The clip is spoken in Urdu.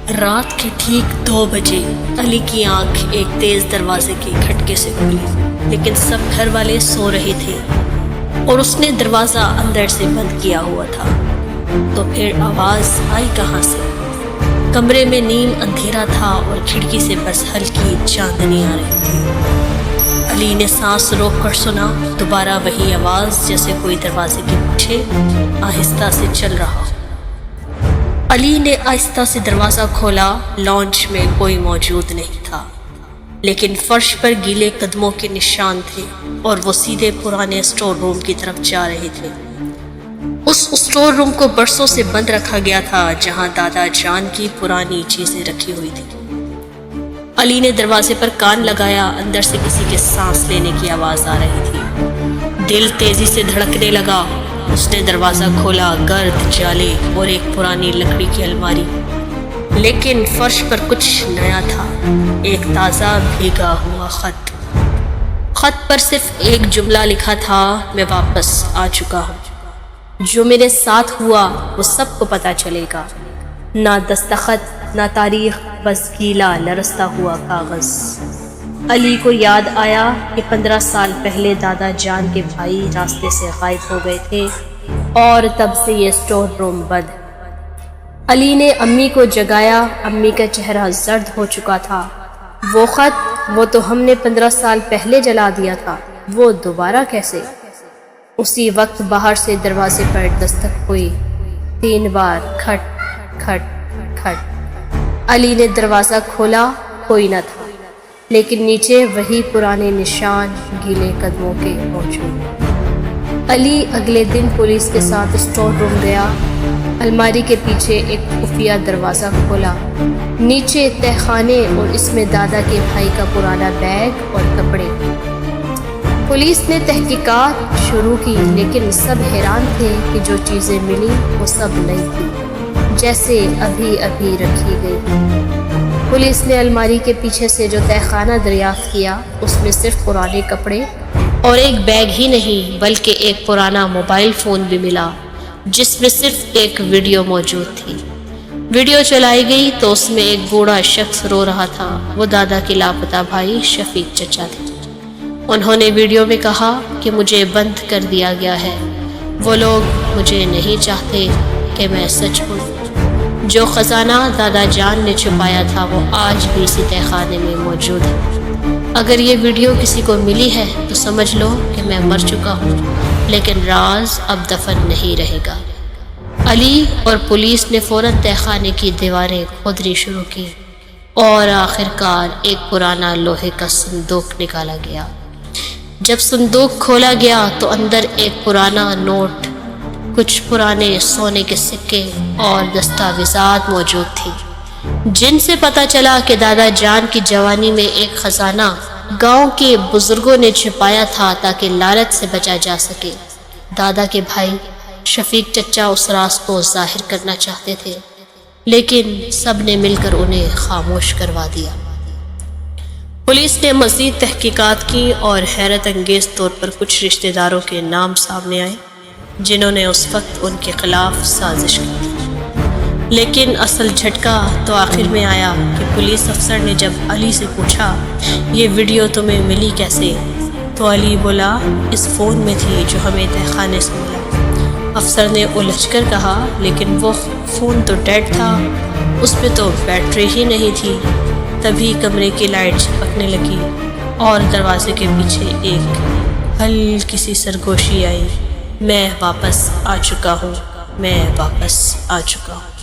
رات کے ٹھیک 2 بجے علی کی آنکھ ایک تیز دروازے کے کھٹکے سے کھلی، لیکن سب گھر والے سو رہے تھے اور اس نے دروازہ اندر سے بند کیا ہوا تھا۔ تو پھر آواز آئی کہاں سے؟ کمرے میں نیم اندھیرا تھا اور کھڑکی سے بس ہلکی چاندنی آ رہی تھی۔ علی نے سانس روک کر سنا، دوبارہ وہی آواز، جیسے کوئی دروازے کے پیچھے آہستہ سے چل رہا ہو۔ علی نے آہستہ سے دروازہ کھولا۔ لانچ میں کوئی موجود نہیں تھا، لیکن فرش پر گیلے قدموں کے نشان تھے اور وہ سیدھے پرانے اسٹور روم کی طرف جا رہے تھے۔ اس اسٹور روم کو برسوں سے بند رکھا گیا تھا، جہاں دادا جان کی پرانی چیزیں رکھی ہوئی تھی۔ علی نے دروازے پر کان لگایا، اندر سے کسی کے سانس لینے کی آواز آ رہی تھی۔ دل تیزی سے دھڑکنے لگا۔ اس نے دروازہ کھولا، گرد جالے اور ایک پرانی لکڑی کی الماری، لیکن فرش پر کچھ نیا تھا، ایک تازہ بھیگا ہوا خط۔ خط پر صرف ایک جملہ لکھا تھا، میں واپس آ چکا ہوں، جو میرے ساتھ ہوا وہ سب کو پتہ چلے گا۔ نہ دستخط، نہ تاریخ، بس گیلا لرزتا ہوا کاغذ۔ علی کو یاد آیا کہ 15 سال پہلے دادا جان کے بھائی راستے سے غائب ہو گئے تھے اور تب سے یہ اسٹور روم بند۔ علی نے امی کو جگایا۔ امی کا چہرہ زرد ہو چکا تھا۔ وہ خط، وہ تو ہم نے 15 سال پہلے جلا دیا تھا، وہ دوبارہ کیسے؟ اسی وقت باہر سے دروازے پر دستک ہوئی، 3 بار، کھٹ کھٹ کھٹ۔ علی نے دروازہ کھولا، کوئی نہ تھا، لیکن نیچے وہی پرانے نشان گیلے قدموں کے موجود۔ علی اگلے دن پولیس کے ساتھ اسٹور روم گیا۔ الماری کے پیچھے ایک خفیہ دروازہ کھولا، نیچے تہہ خانے اور اس میں دادا کے بھائی کا پرانا بیگ اور کپڑے۔ پولیس نے تحقیقات شروع کی، لیکن سب حیران تھے کہ جو چیزیں ملی وہ سب نئی تھی، جیسے ابھی ابھی رکھی گئی۔ پولیس نے الماری کے پیچھے سے جو تہہ خانہ دریافت کیا، اس میں صرف پرانے کپڑے اور ایک بیگ ہی نہیں، بلکہ ایک پرانا موبائل فون بھی ملا، جس میں صرف ایک ویڈیو موجود تھی۔ ویڈیو چلائی گئی تو اس میں ایک بوڑھا شخص رو رہا تھا۔ وہ دادا کے لاپتہ بھائی شفیق چچا تھے۔ انہوں نے ویڈیو میں کہا کہ مجھے بند کر دیا گیا ہے، وہ لوگ مجھے نہیں چاہتے کہ میں سچ بولوں۔ جو خزانہ دادا جان نے چھپایا تھا وہ آج بھی اسی تہہ خانے میں موجود ہے۔ اگر یہ ویڈیو کسی کو ملی ہے تو سمجھ لو کہ میں مر چکا ہوں، لیکن راز اب دفن نہیں رہے گا۔ علی اور پولیس نے فوراً تہہ خانے کی دیواریں کھودنی شروع کی اور آخرکار ایک پرانا لوہے کا صندوق نکالا گیا۔ جب صندوق کھولا گیا تو اندر ایک پرانا نوٹ، کچھ پرانے سونے کے سکے اور دستاویزات موجود تھی، جن سے پتہ چلا کہ دادا جان کی جوانی میں ایک خزانہ گاؤں کے بزرگوں نے چھپایا تھا تاکہ لعنت سے بچا جا سکے۔ دادا کے بھائی شفیق چچا اس راز کو ظاہر کرنا چاہتے تھے، لیکن سب نے مل کر انہیں خاموش کروا دیا۔ پولیس نے مزید تحقیقات کی اور حیرت انگیز طور پر کچھ رشتہ داروں کے نام سامنے آئے جنہوں نے اس وقت ان کے خلاف سازش کی تھی۔ لیکن اصل جھٹکا تو آخر میں آیا کہ پولیس افسر نے جب علی سے پوچھا، یہ ویڈیو تمہیں ملی کیسے؟ تو علی بولا، اس فون میں تھی جو ہمیں تہہ خانے سے ملا۔ افسر نے الجھ کر کہا، لیکن وہ فون تو ڈیڈ تھا، اس پہ تو بیٹری ہی نہیں تھی۔ تبھی کمرے کی لائٹ چپکنے لگی اور دروازے کے پیچھے ایک ہلکی سی سرگوشی آئی، میں واپس آ چکا ہوں، میں واپس آ چکا ہوں۔